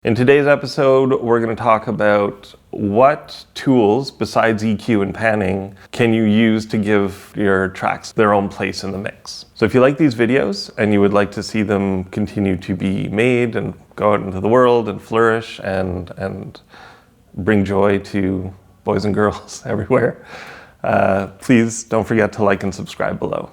In today's episode, we're going to talk about what tools, besides EQ and panning, can you use to give your tracks their own place in the mix. So if you like these videos and you would like to see them continue to be made and go out into the world and flourish and bring joy to boys and girls everywhere, please don't forget to like and subscribe below.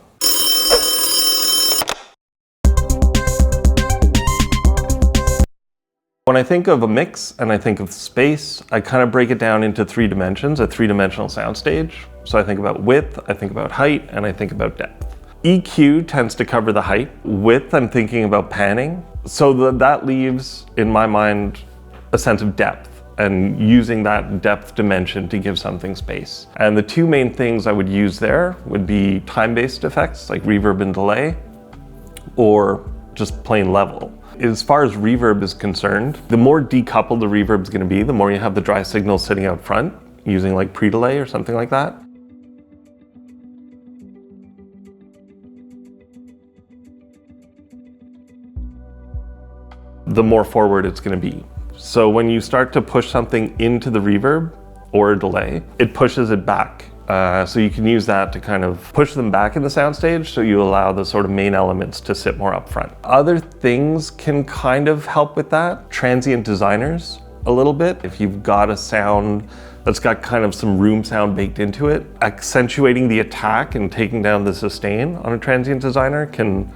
When I think of a mix and I think of space, I kind of break it down into three dimensions, a three-dimensional soundstage. So I think about width, I think about height, and I think about depth. EQ tends to cover the height. Width, I'm thinking about panning. So that leaves, in my mind, a sense of depth and using that depth dimension to give something space. And the two main things I would use there would be time-based effects like reverb and delay, or just plain level. As far as reverb is concerned, the more decoupled the reverb is going to be, the more you have the dry signal sitting out front, using like pre-delay or something like that. The more forward it's going to be. So when you start to push something into the reverb or a delay, it pushes it back. So you can use that to kind of push them back in the soundstage, so you allow the sort of main elements to sit more up front. Other things can kind of help with that. Transient Designers a little bit. If you've got a sound that's got kind of some room sound baked into it, accentuating the attack and taking down the sustain on a Transient Designer can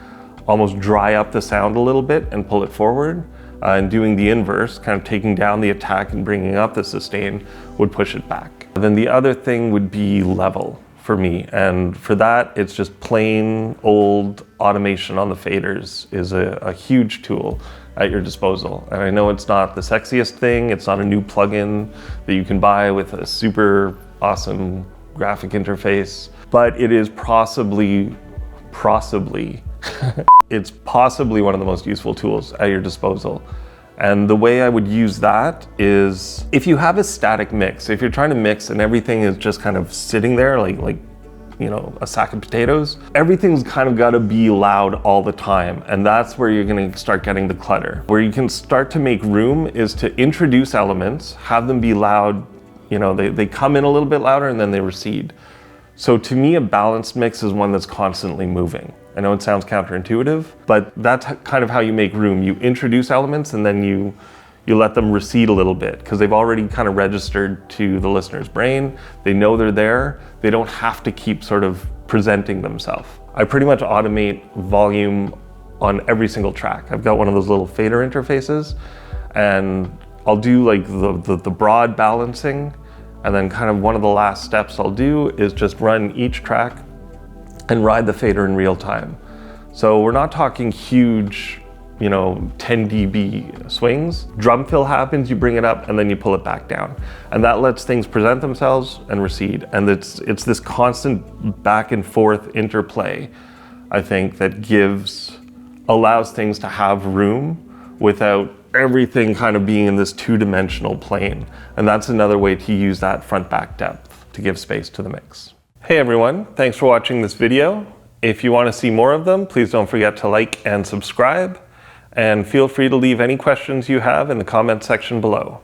almost dry up the sound a little bit and pull it forward. And doing the inverse, kind of taking down the attack and bringing up the sustain, would push it back. Then the other thing would be level for me. And for that, it's just plain old automation on the faders is a huge tool at your disposal. And I know it's not the sexiest thing. It's not a new plugin that you can buy with a super awesome graphic interface, but it is possibly it's possibly one of the most useful tools at your disposal. And the way I would use that is, if you have a static mix, if you're trying to mix and everything is just kind of sitting there like you know, a sack of potatoes, everything's kind of got to be loud all the time. And that's where you're going to start getting the clutter. Where you can start to make room is to introduce elements, have them be loud, you know, they come in a little bit louder and then they recede. So to me, a balanced mix is one that's constantly moving. I know it sounds counterintuitive, but that's kind of how you make room. You introduce elements and then you let them recede a little bit because they've already kind of registered to the listener's brain. They know they're there. They don't have to keep sort of presenting themselves. I pretty much automate volume on every single track. I've got one of those little fader interfaces and I'll do like the broad balancing, and then kind of one of the last steps I'll do is just run each track and ride the fader in real time. So we're not talking huge, you know, 10 dB swings. Drum fill happens, you bring it up and then you pull it back down. And that lets things present themselves and recede. And it's this constant back and forth interplay, I think, that allows things to have room without everything kind of being in this two-dimensional plane. And that's another way to use that front-back depth to give space to the mix. Hey everyone, thanks for watching this video. If you want to see more of them, please don't forget to like and subscribe. And feel free to leave any questions you have in the comment section below.